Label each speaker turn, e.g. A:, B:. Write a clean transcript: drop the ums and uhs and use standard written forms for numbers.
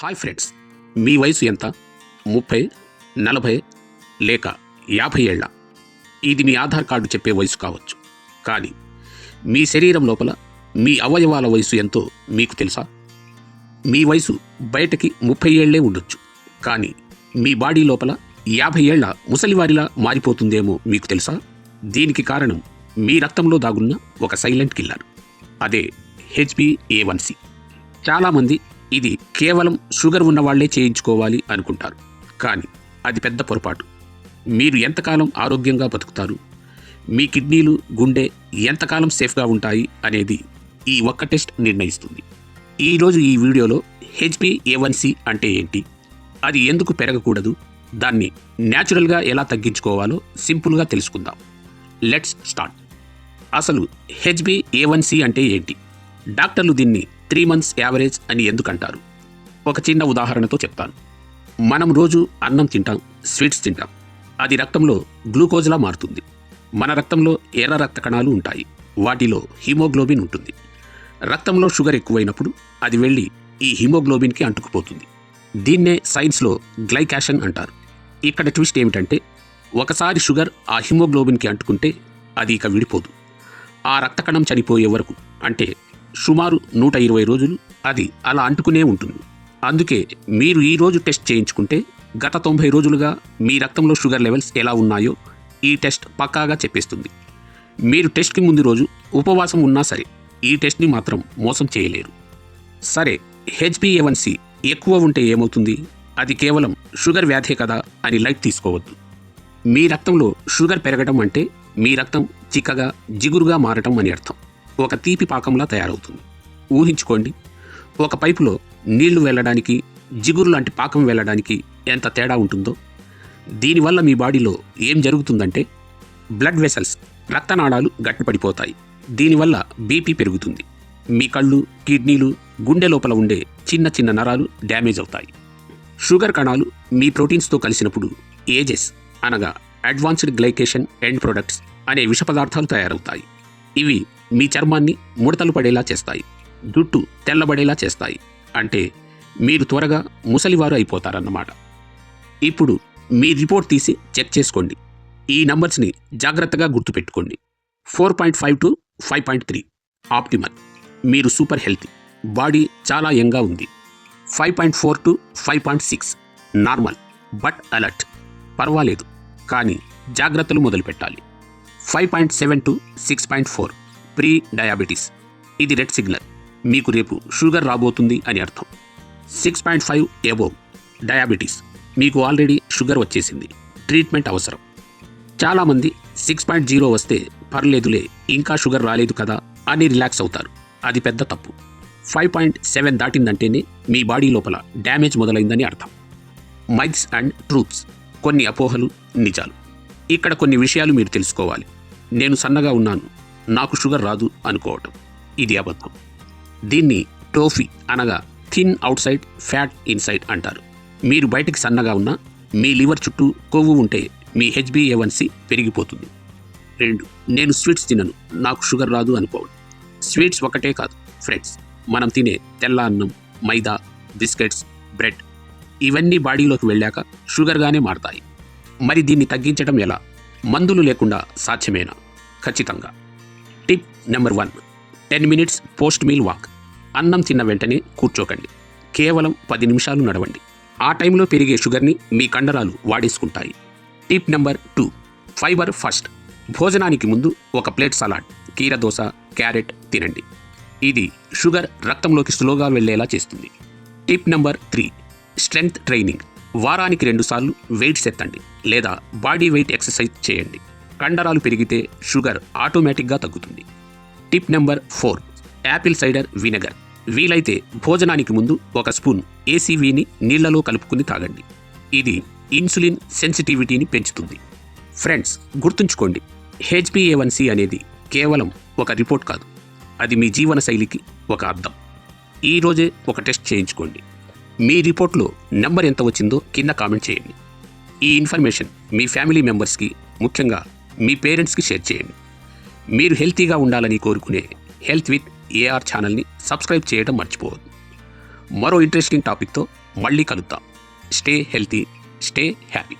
A: Hi friends, మీ వయసు ఎంత? 30, 40 లేక 50 ఏళ్ళ? ఇది మీ ఆధార్ కార్డు చెప్పే వయసు కావచ్చు. కానీ మీ శరీరం లోపల మీ అవయవాల వయసు ఎంతో మీకు తెలుసా? మీ వయసు బయటకి 30 ఏళ్లే ఉండొచ్చు, కానీ మీ బాడీ లోపల 50 ఏళ్ల ముసలివారిలా మారిపోతుందేమో మీకు తెలుసా? దీనికి కారణం మీ రక్తంలో దాగున్న ఒక సైలెంట్ కిల్లర్. అదే HbA1c. చాలామంది ఇది కేవలం షుగర్ ఉన్నవాళ్లే చేయించుకోవాలి అనుకుంటారు, కానీ అది పెద్ద పొరపాటు. మీరు ఎంతకాలం ఆరోగ్యంగా బతుకుతారు, మీ కిడ్నీలు, గుండె ఎంతకాలం సేఫ్గా ఉంటాయి అనేది ఈ ఒక్క టెస్ట్ నిర్ణయిస్తుంది. ఈరోజు ఈ వీడియోలో HbA1c అంటే ఏంటి, అది ఎందుకు పెరగకూడదు, దాన్ని న్యాచురల్గా ఎలా తగ్గించుకోవాలో సింపుల్గా తెలుసుకుందాం. Let's start. అసలు HbA1c అంటే ఏంటి? డాక్టర్లు దీన్ని 3 months యావరేజ్ అని ఎందుకంటారు? ఒక చిన్న ఉదాహరణతో చెప్తాను. మనం రోజు అన్నం తింటాం, స్వీట్స్ తింటాం. అది రక్తంలో గ్లూకోజ్లా మారుతుంది. మన రక్తంలో ఎర్ర రక్త కణాలు ఉంటాయి, వాటిలో హిమోగ్లోబిన్ ఉంటుంది. రక్తంలో షుగర్ ఎక్కువైనప్పుడు అది వెళ్ళి ఈ హిమోగ్లోబిన్కి అంటుకుపోతుంది. దీన్నే సైన్స్లో గ్లైకాషన్ అంటారు. ఇక్కడ ట్విస్ట్ ఏమిటంటే, ఒకసారి షుగర్ ఆ హిమోగ్లోబిన్కి అంటుకుంటే అది ఇక విడిపోదు. ఆ రక్త కణం చనిపోయే వరకు, అంటే సుమారు 120 రోజులు అది అలా అంటుకునే ఉంటుంది. అందుకే మీరు ఈరోజు టెస్ట్ చేయించుకుంటే గత 90 రోజులుగా మీ రక్తంలో షుగర్ లెవెల్స్ ఎలా ఉన్నాయో ఈ టెస్ట్ పక్కాగా చెప్పేస్తుంది. మీరు టెస్ట్కి ముందు రోజు ఉపవాసం ఉన్నా సరే ఈ టెస్ట్ని మాత్రం మోసం చేయలేరు. సరే, HbA1c ఎక్కువ ఉంటే ఏమవుతుంది? అది కేవలం షుగర్ వ్యాధే కదా అని లైట్ తీసుకోవద్దు. మీ రక్తంలో షుగర్ పెరగడం అంటే మీ రక్తం చిక్కగా, జిగురుగా మారటం అని అర్థం. ఒక తీపి పాకంలా తయారవుతుంది. ఊహించుకోండి, ఒక పైపులో నీళ్లు వెళ్ళడానికి, జిగురు లాంటి పాకం వెళ్ళడానికి ఎంత తేడా ఉంటుందో. దీనివల్ల మీ బాడీలో ఏం జరుగుతుందంటే, బ్లడ్ వెసల్స్, రక్తనాళాలు గట్టిపడిపోతాయి. దీనివల్ల బీపీ పెరుగుతుంది. మీ కళ్ళు, కిడ్నీలు, గుండె లోపల ఉండే చిన్న చిన్న నరాలు డ్యామేజ్ అవుతాయి. షుగర్ కణాలు మీ ప్రోటీన్స్తో కలిసినప్పుడు ఏజెస్, అనగా అడ్వాన్స్డ్ గ్లైకేషన్ ఎండ్ ప్రొడక్ట్స్ అనే విష పదార్థాలు తయారవుతాయి. ఇవి మీ చర్మాన్ని ముడతలు పడేలా చేస్తాయి, జుట్టు తెల్లబడేలా చేస్తాయి. అంటే మీరు త్వరగా ముసలివారు అయిపోతారన్నమాట. ఇప్పుడు మీ రిపోర్ట్ తీసి చెక్ చేసుకోండి. ఈ నంబర్స్ని జాగ్రత్తగా గుర్తుపెట్టుకోండి. 4.5 to 5.3 ఆప్టిమల్, మీరు సూపర్ హెల్తీ, బాడీ చాలా యంగ్గా ఉంది. 5.4 to 5.6 నార్మల్ బట్ అలర్ట్, పర్వాలేదు కానీ జాగ్రత్తలు మొదలుపెట్టాలి. 5.7 to 6.4 ప్రీ డయాబెటీస్, ఇది రెడ్ సిగ్నల్, మీకు రేపు షుగర్ రాబోతుంది అని అర్థం. 6.5 ఎబోవ్ డయాబెటీస్, మీకు ఆల్రెడీ షుగర్ వచ్చేసింది, ట్రీట్మెంట్ అవసరం. చాలామంది 6.0 వస్తే పర్లేదులే, ఇంకా షుగర్ రాలేదు కదా అని రిలాక్స్ అవుతారు. అది పెద్ద తప్పు. 5.7 దాటిందంటేనే మీ బాడీ లోపల డ్యామేజ్ మొదలైందని అర్థం. మైత్స్ అండ్ ట్రూత్స్, కొన్ని అపోహలు, నిజాలు. ఇక్కడ కొన్ని విషయాలు మీరు తెలుసుకోవాలి. నేను సన్నగా ఉన్నాను, నాకు షుగర్ రాదు అనుకోవటం, ఇది అబద్ధం. దీన్ని టోఫీ, అనగా thin out side fat inside అంటారు. మీరు బయటికి సన్నగా ఉన్నా మీ లివర్ చుట్టూ కొవ్వు ఉంటే మీ HbA1c పెరిగిపోతుంది. 2, నేను స్వీట్స్ తినను, నాకు షుగర్ రాదు అనుకోవడం. స్వీట్స్ ఒకటే కాదు ఫ్రెండ్స్, మనం తినే తెల్ల అన్నం, మైదా, బిస్కెట్స్, బ్రెడ్ ఇవన్నీ బాడీలోకి వెళ్ళాక షుగర్గానే మారతాయి. మరి దీన్ని తగ్గించడం ఎలా? మందులు లేకుండా సాధ్యమేనా? ఖచ్చితంగా. Tip number 1, 10 minutes post meal walk. అన్నం తిన్న వెంటనే కూర్చోకండి, కేవలం 10 నిమిషాలు నడవండి. ఆ టైంలో పెరిగే షుగర్ని మీ కండరాలు వాడేసుకుంటాయి. Tip number 2, fibre first. భోజనానికి ముందు ఒక ప్లేట్ సలాడ్, కీరదోస, క్యారెట్ తినండి. ఇది షుగర్ రక్తంలోకి స్లోగా వెళ్ళేలా చేస్తుంది. Tip number 3, strength training. వారానికి 2 సార్లు వెయిట్స్ ఎత్తండి లేదా బాడీ వెయిట్ ఎక్సర్సైజ్ చేయండి. కండరాలు పెరిగితే షుగర్ ఆటోమేటిక్గా తగ్గుతుంది. Tip number 4, Apple cider vinegar. వీలైతే భోజనానికి ముందు 1 స్పూన్ ACVని నీళ్లలో కలుపుకుని తాగండి. ఇది ఇన్సులిన్ సెన్సిటివిటీని పెంచుతుంది. ఫ్రెండ్స్, గుర్తుంచుకోండి, HbA1c అనేది కేవలం ఒక రిపోర్ట్ కాదు, అది మీ జీవన శైలికి ఒక అర్థం. ఈరోజే ఒక టెస్ట్ చేయించుకోండి. మీ రిపోర్ట్లో నెంబర్ ఎంత వచ్చిందో కింద కామెంట్ చేయండి. ఈ ఇన్ఫర్మేషన్ మీ ఫ్యామిలీ మెంబర్స్కి, ముఖ్యంగా మీ పేరెంట్స్కి షేర్ చేయండి. మీరు హెల్తీగా ఉండాలని కోరుకునే హెల్త్ విత్ AR ఛానల్ని సబ్స్క్రైబ్ చేయడం మర్చిపోవద్దు. మరో ఇంట్రెస్టింగ్ టాపిక్తో మళ్ళీ కలుద్దాం. Stay healthy, stay happy.